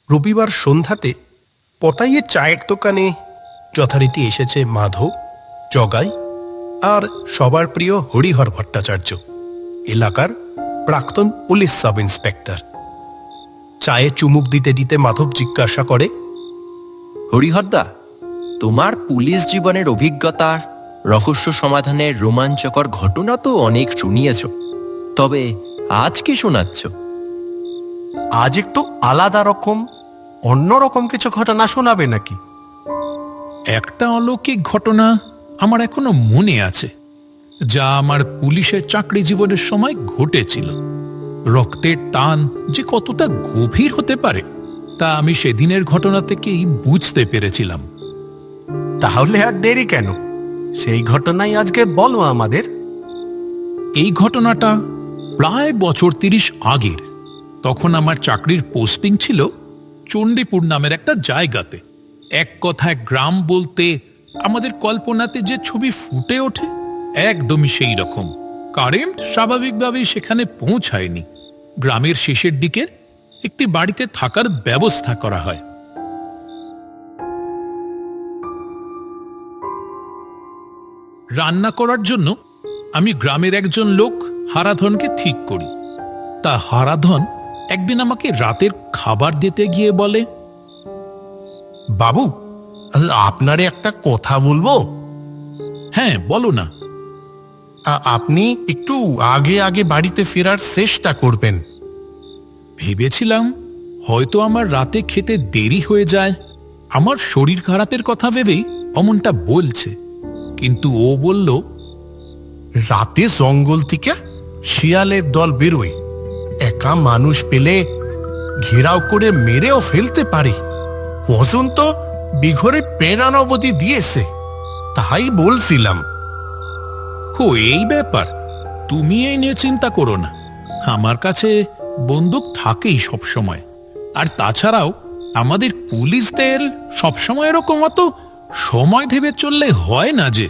রবিবার সন্ধ্যাতে পটাইয়ের চায়ের দোকানে যথারীতি এসেছে মাধব, জগাই আর সবার প্রিয় হরিহর ভট্টাচার্য, এলাকার প্রাক্তন পুলিশ সাব ইন্সপেক্টর। চায়ে চুমুক দিতে দিতে মাধব জিজ্ঞাসা করে, হরিহরদা, তোমার পুলিশ জীবনের অভিজ্ঞতার রহস্য সমাধানের রোমাঞ্চকর ঘটনা তো অনেক শুনিয়েছ, তবে আজ কি শোনাচ্ছ? আজ একটু আলাদা রকম, অন্যরকম কিছু ঘটনা শোনাবে নাকি? একটা অলৌকিক ঘটনা আমার এখনো মনে আছে, যা আমার পুলিশের চাকরি জীবনের সময় ঘটেছিল। রক্তের টান যে কতটা গভীর হতে পারে তা আমি সেদিনের ঘটনা থেকেই বুঝতে পেরেছিলাম। তাহলে আর দেরি কেন, সেই ঘটনাই আজকে বলো আমাদের। এই ঘটনাটা প্রায় বছর ৩০ আগের। তখন আমার চাকরির পোস্টিং ছিল চণ্ডীপুর নামের একটা জায়গাতে। এক কথায় গ্রাম বলতে আমাদের কল্পনাতে যে ছবি ফুটে ওঠে একদমই সেই রকম। কারেন্ট স্বাভাবিকভাবেই সেখানে পৌঁছায়নি। গ্রামের শেষের দিকে একটি বাড়িতে থাকার ব্যবস্থা করা হয়। রান্না করার জন্য আমি গ্রামের একজন লোক হারাধনকে ঠিক করি। তা হারাধন একদিন আমাকে রাতের খাবার দিতে গিয়ে বলে, বাবু, আপনারে একটা কথা বলবো। হ্যাঁ, বলো না। আপনি একটু আগে আগে বাড়িতে ফেরার চেষ্টা করবেন। ভেবেছিলাম হয়তো আমার রাতে খেতে দেরি হয়ে যায়। আমার শরীর খারাপের কথা ভেবেই অমনটা বলছে, কিন্তু ও বলল, রাতে জঙ্গল থেকে শিয়ালের দল বেরোয়, একা মানুষ পেলে ঘেরাও করে মেরেও ফেলতে পারে। পর্যন্ত বিঘরে প্রেরণ অবধি দিয়েছে, তাই বলছিলাম। ও এই ব্যাপার, তুমি এই নিয়ে চিন্তা করো না। আমার কাছে বন্দুক থাকেই সব সময়। আর তাছাড়াও আমাদের পুলিশদের সবসময় এরকম অত সময় ভেবে চললে হয় না। যে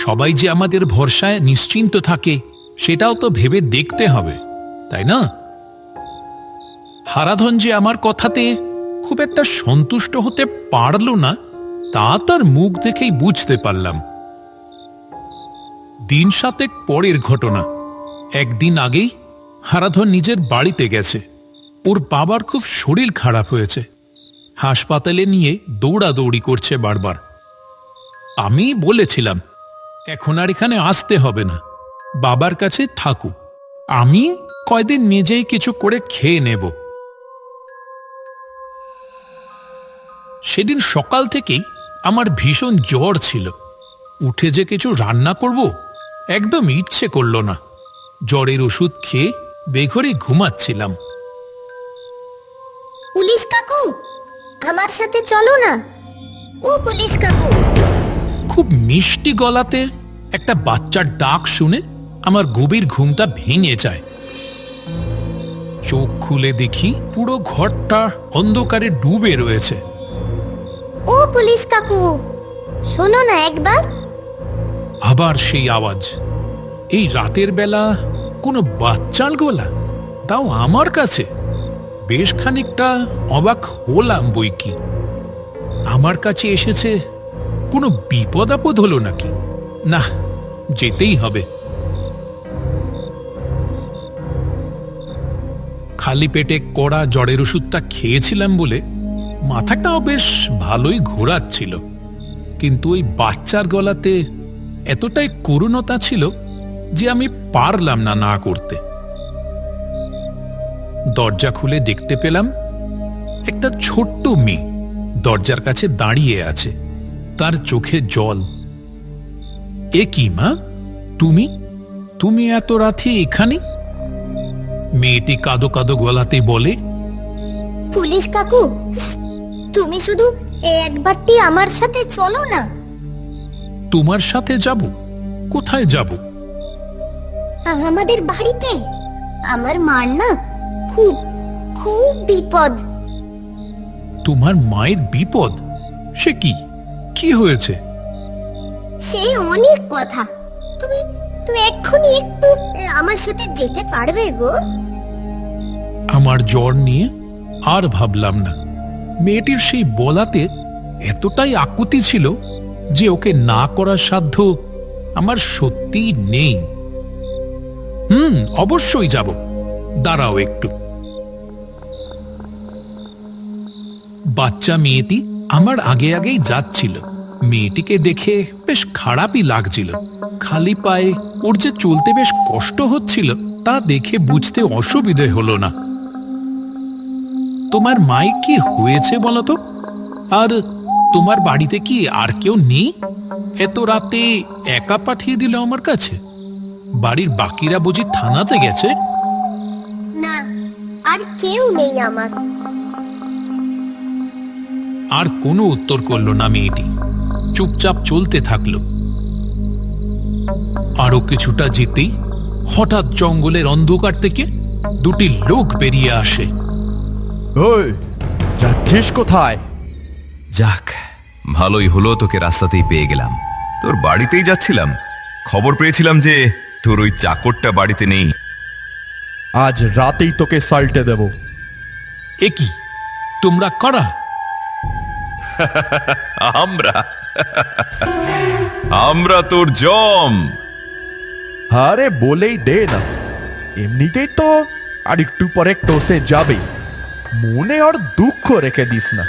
সবাই যে আমাদের ভরসায় নিশ্চিন্ত থাকে সেটাও তো ভেবে দেখতে হবে, তাই না? হারাধন যে আমার কথাতে খুব একটা সন্তুষ্ট হতে পারল না তা তার মুখ দেখেই বুঝতে পারলাম। দিন ৭ পরের ঘটনা। একদিন আগেই হারাধন নিজের বাড়িতে গেছে। ওর বাবার খুব শরীর খারাপ হয়েছে, হাসপাতালে নিয়ে দৌড়াদৌড়ি করছে বারবার। আমি বলেছিলাম এখন আর এখানে আসতে হবে না, বাবার কাছে থাকুক, আমি কয়দিন নিজেই কিছু করে খেয়ে নেব। সেদিন সকাল থেকেই আমার ভীষণ জ্বর ছিল। উঠে যে কিছু রান্না করব একদম ইচ্ছে করল না। জ্বরের ওষুধ খেয়ে বেঘরে ঘুমাচ্ছিলাম। পুলিশ কাকু, আমার সাথে চলো না। ও পুলিশ কাকু। খুব মিষ্টি গলাতে একটা বাচ্চার ডাক শুনে আমার গভীর ঘুমটা ভেঙে যায়। চোখ খুলে দেখি পুরো ঘরটা অন্ধকারে ডুবে রয়েছে। ও পুলিশ কাকু, শোনো না একবার। আবার সেই আওয়াজ। এই রাতের বেলা কোনো বাচ্চার গলা, তাও আমার কাছে। বেশ খানিকটা অবাক হলাম বই কি। আমার কাছে এসেছে কোনো বিপদ আপদ হলো নাকি? না, যেতেই হবে। খালি পেটে কড়া জ্বরের ওষুধটা খেয়েছিলাম বলে মাথাটাও বেশ ভালোই ঘোরাচ্ছিল, কিন্তু ওই বাচ্চার গলাতে এতটাই করুণতা ছিল যে আমি পারলাম না না করতে। দরজা খুলে দেখতে পেলাম একটা ছোট্ট মেয়ে দরজার কাছে দাঁড়িয়ে আছে, তার চোখে জল। এ কি মা, তুমি তুমি এত রাতে এখানে? মেয়েটি কাঁদো কাঁদো গলাতে বলে, পুলিশ কাকু, তুমি শুধু একবারটি আমার সাথে চলো না। তোমার সাথে যাব? কোথায় যাব? আমাদের বাড়িতে। আমার মার না খুব খুব বিপদ। তোমার মায়ের বিপদ? সে কি, কি হয়েছে? সে অনেক কথা। তুমি তুমি এক্ষুনি একটু আমার সাথে যেতে পারবে গো? আমার জ্বর নিয়ে আর ভাবলাম না। মেয়েটির সেই বলাতে এতটাই আকুতি ছিল যে ওকে না করার সাধ্য আমার সত্যিই নেই। অবশ্যই যাব, দাঁড়াও একটু। বাচ্চা মেয়েটি আমার আগে আগেই যাচ্ছিল। মেয়েটিকে দেখে বেশ খারাপই লাগছিল। খালি পায়ে ওর যে চলতে বেশ কষ্ট হচ্ছিল তা দেখে বুঝতে অসুবিধে হলো না। তোমার মায়ের কি হয়েছে বলো তো? আর তোমার বাড়িতে কি আর কেউ নেই? এত রাতে একা পাঠিয়ে দিল আমার কাছে। বাড়ির বাকিরা বুঝি থানাতে গেছে? না, আর কেউ নেই আমার। আর কোনো উত্তর করল না মেয়েটি, চুপচাপ চলতে থাকলো। আরো কিছুটা যেতেই হঠাৎ জঙ্গলের অন্ধকার থেকে দুটি লোক বেরিয়ে আসে। ওই, যাচ্ছিস কোথায়? যাক, ভালোই হলো, তোকে রাস্তাতেই পেয়ে গেলাম। তোর বাড়িতেই যাচ্ছিলাম। খবর পেয়েছিলাম যে তোর ওই চাকরটা বাড়িতে নেই। আজ রাতেই তোকে সাল্টে দেব। এ কি, তোমরা কারা? আমরা আমরা তোর জম। আরে বলেই দে না, এমনিতেই তো আর একটু পরে টোসে যাবে। মনে আর দুঃখ রেখে দিস না।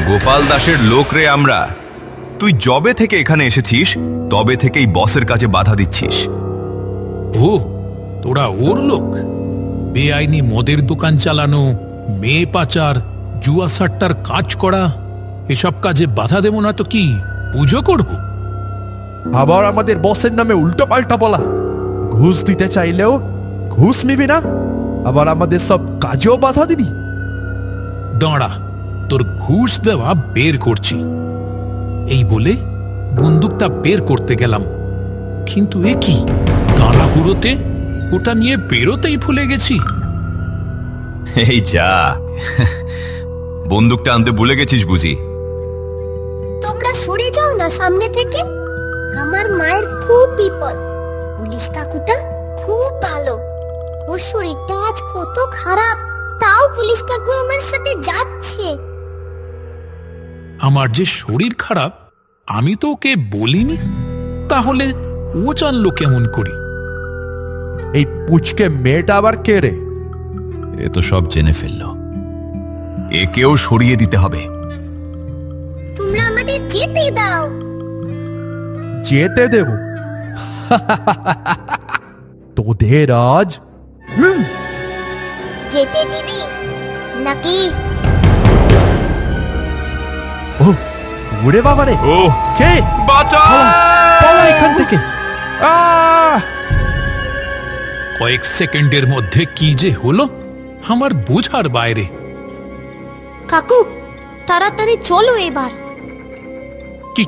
গোপাল দাসের লোক রে আমরা। তুই যবে থেকে এখানে এসেছিস তবে থেকেই বসের কাছে বাধা দিচ্ছিস। ও, তোরা ওর লোক? বেআইনি মদের দোকান চালানো, মেয়ে পাচার, জুয়া সাট্টার কাজ করা, এসব কাজে বাধা দেব না তো কি পুজো করব? আবার আমাদের বসের নামে উল্টো পাল্টা বলা। ঘুষ দিতে চাইলেও ঘুষ নিবি না, আবার আমাদের সব কাজেও বাধা দিবি। দাঁড়া, তোর ঘুষ দেওয়া বের করছি। এই বলে বন্দুকটা বের করতে গেলাম, কিন্তু এ কি, তাড়াহুড়োতে ওটা নিয়ে বেরোতেই ভুলে গেছি। এই যা, বন্দুকটা আনতে ভুলে গেছিস বুঝি? তোমরা সরে যাও না সামনে থেকে। আমার মায়ের খুব বিপদ। পুলিশ কাকুটা খুব ভালো। ওর শরীরটা আজ কত খারাপ, তাও পুলিশ কাকু আমার সাথে যাচ্ছে। আমার যে শরীর খারাপ আমি তো ওকে বলিনি, তাহলে ও জানলো কেমন করি? এই পুচকে মেয়েটা আবার কে রে? এ তো সব জেনে ফেললো। একেও সরিয়ে দিতে হবে। তোমরা আমাদের যেতে দাও। যেতে দেব তোদের আজ। যেতে দিবি নাকি? ও ওরে বাবারে, ও কে? বাঁচা! পালা এখান থেকে। কয়েক সেকেন্ডের মধ্যে কি যে হলো আমার বোঝার বাইরে। কাকু, তাড়াতাড়ি চলো এবার। কি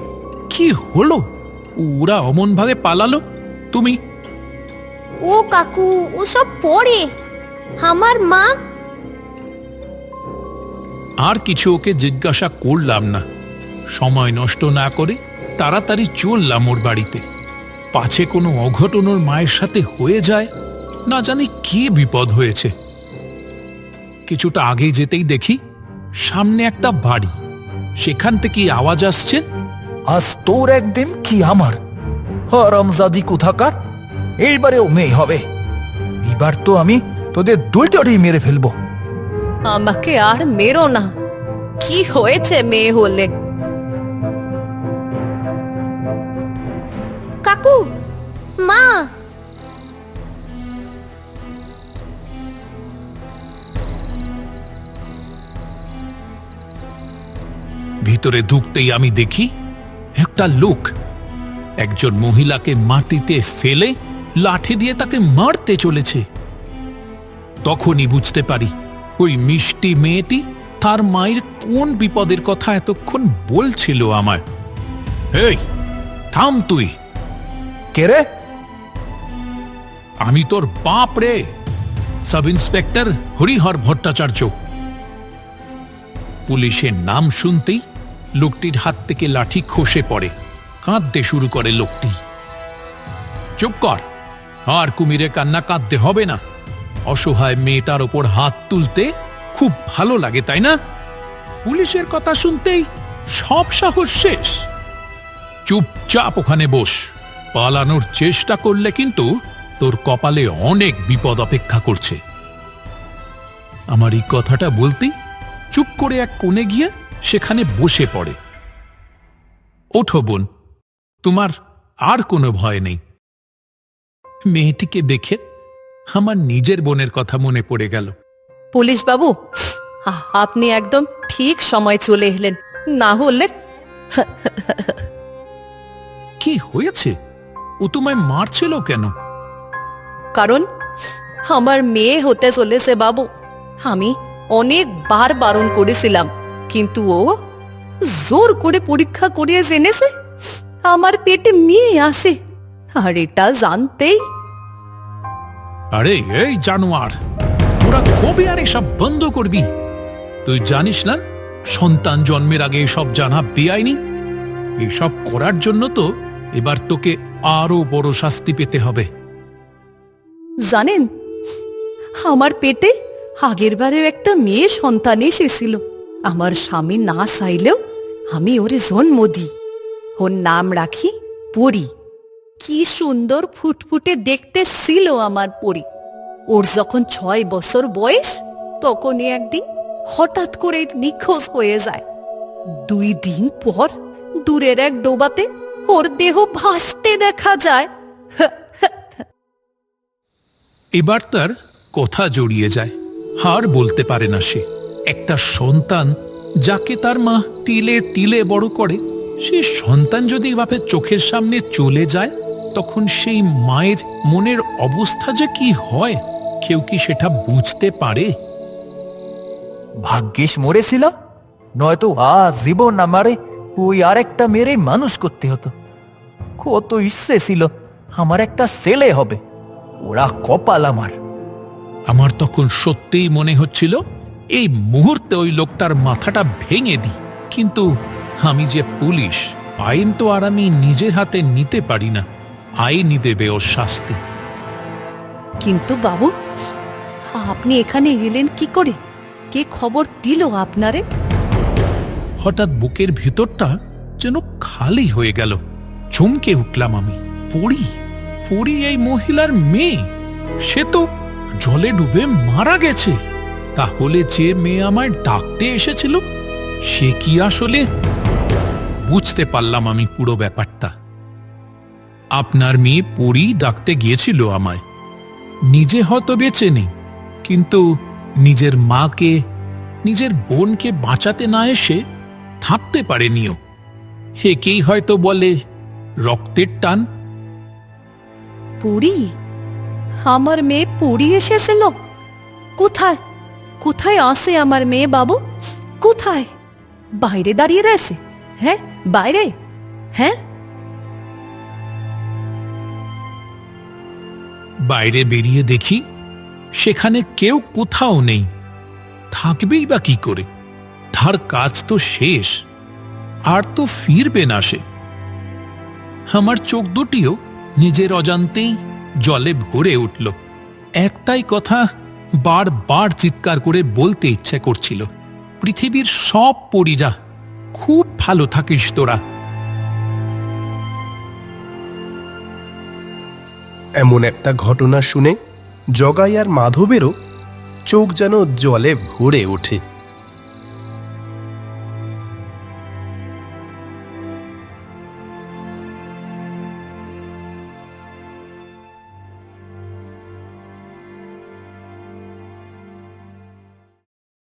কি হলো? ওরা অমন ভাবে পালালো? তুমি? ও কাকু, ওসব পরে। আমার মা। আর কিছু ওকে জিজ্ঞাসা করলাম না। সময় নষ্ট না করে তাড়াতাড়ি চললাম ওর বাড়িতে। পাছে কোনো অঘটন ওর মায়ের সাথে হয়ে যায়, না জানি কি বিপদ হয়েছে। কিছুটা আগে যেতেই দেখি সামনে একটা বাড়ি। সেখান থেকে আওয়াজ আসছে, আজ তোর একদিন কি আমার। হারামজাদি কোথাকার, এইবারেও মেয়ে হবে। এবার তো আমি তোদের দুইটারই মেরে ফেলবো। আমাকে আর মেরো না। কি হয়েছে মেয়ে হলে? কাকু, মা। ভিতরে ঢুকতেই আমি দেখি একটা লোক একজন মহিলাকে মাটিতে ফেলে লাঠি দিয়ে তাকে মারতে চলেছে। তখনই বুঝতে পারি ওই মিষ্টি মেয়েটি তার মায়ের কোন বিপদের কথা এতক্ষণ বলছিল আমায়। এই থাম তুই। কে রে? আমি তোর বাপ রে, সাব ইন্সপেক্টর হরিহর ভট্টাচার্য। পুলিশের নাম শুনতেই লোকটির হাত থেকে লাঠি খসে পড়ে। কাঁদতে শুরু করে লোকটি। চুপ কর, আর কুমিরে কান্না কাঁদতে হবে না। অসহায় মেয়েটার ওপর হাত তুলতে খুব ভালো লাগে, তাই না? পুলিশের কথা শুনতেই সব সাহস শেষ। চুপচাপ ওখানে বস। পালানোর চেষ্টা করলে কিন্তু তোর কপালে অনেক বিপদ অপেক্ষা করছে। আমার এই কথাটা বলতেই চুপ করে এক কোণে গিয়ে সেখানে বসে পড়ে। ওঠো বোন, তোমার আর কোনো ভয় নেই। মেয়েটিকে দেখে আমার নিজের বোনের কথা মনে পড়ে গেল। পুলিশ বাবু, আপনি একদম ঠিক সময় চলে এলেন, না হলে কি হয়েছে? ও তোমায় মারছিল কেন? কারণ আমার মেয়ে হতে চলেছে বাবু। আমি অনেকবার বারণ করেছিলাম, কিন্তু ও জোর করে পরীক্ষা করিয়ে জেনেছে আমার পেটে মেয়ে আছে। আর এটা জানতেই আরে এই জানোয়ার, তোরা কবে আর এসব বন্ধ করবি? তুই জানিস না সন্তান জন্মের আগে এসব জানা বেআইনি? এসব করার জন্য তো এবার তোকে আরো বড় শাস্তি পেতে হবে। জানেন, আমার পেটে আগের বারেও একটা মেয়ে সন্তান এসেছিল। আমার স্বামী না চাইলেও আমি ওর জন্ম দিই। ওর নাম রাখি পরি। কি সুন্দর ফুটফুটে দেখতে ছিল আমার পরি। ওর যখন 6 বছর বয়স, তখনই একদিন হঠাৎ করে নিখোঁজ হয়ে যায়। 2 দিন পর দূরের এক ডোবাতে ওর দেহ ভাসতে দেখা যায়। এবার তার কথা জড়িয়ে যায়, আর বলতে পারে না সে। একটা সন্তান যাকে তার মা তিলে তিলে বড় করে, সে সন্তান যদি বাপের চোখের সামনে চলে যায়, তখন সেই মায়ের মনের অবস্থা যে কি হয়, কেউ কি সেটা বুঝতে পারে? ভাগ্যিস মরেছিল, নয়তো আজ জীবন আমারে ওই আর একটা মেরে মানুষ করতে হতো। কত ইচ্ছে ছিল আমার একটা ছেলে হবে, ওরা কপাল আমার। আমার তখন সত্যিই মনে হচ্ছিল এই মুহূর্তে ওই লোকটার মাথাটা ভেঙে দিই, কিন্তু আমি যে পুলিশ, আইন তো আর আমি নিজের হাতে নিতে পারি না। আইনই দেবে ওর শাস্তি। কিন্তু বাবু, আপনি এখানে এলেন কি করে? কে খবর দিল আপনারে? হঠাৎ বুকের ভেতরটা যেন খালি হয়ে গেল। চমকে উঠলাম আমি। পড়ি পড়ি এই মহিলার মেয়ে। সে তো জলে ডুবে মারা গেছে। তাহলে যে মেয়ে আমায় ডাকতে এসেছিল, সে কি আসলে? বুঝতে পারলাম আমি পুরো ব্যাপারটা। আপনার মেয়ে পড়ি ডাকতে গিয়েছিল আমায়। নিজে হয়তো বেঁচে নেই, কিন্তু নিজের মাকে, নিজের বোনকে বাঁচাতে না এসে থাকতে পারেনিও। একেই হয়তো বলে রক্তের টান। পুরী? আমার মেয়ে পুরী এসেছিল? কোথায় কোথায় আসে আমার মেয়ে বাবু? কোথায়? বাইরে দাঁড়িয়ে রয়েছে? হ্যাঁ, বাইরে। হ্যাঁ, বাইরে বেরিয়ে দেখি সেখানে কেউ কোথাও নেই। থাকবেই বা কি করে? তার কাজ তো শেষ, আর তো ফিরবে না সে। আমার চোখ দুটিও নিজের অজান্তেই জলে ভরে উঠল। একটাই কথা বারবার চিৎকার করে বলতে ইচ্ছে করছিল, পৃথিবীর সব পরীরা খুব ভালো থাকিস তোরা। এমন একটা ঘটনা শুনে জগাই আর মাধবেরও চোখ যেন জলে ভরে ওঠে।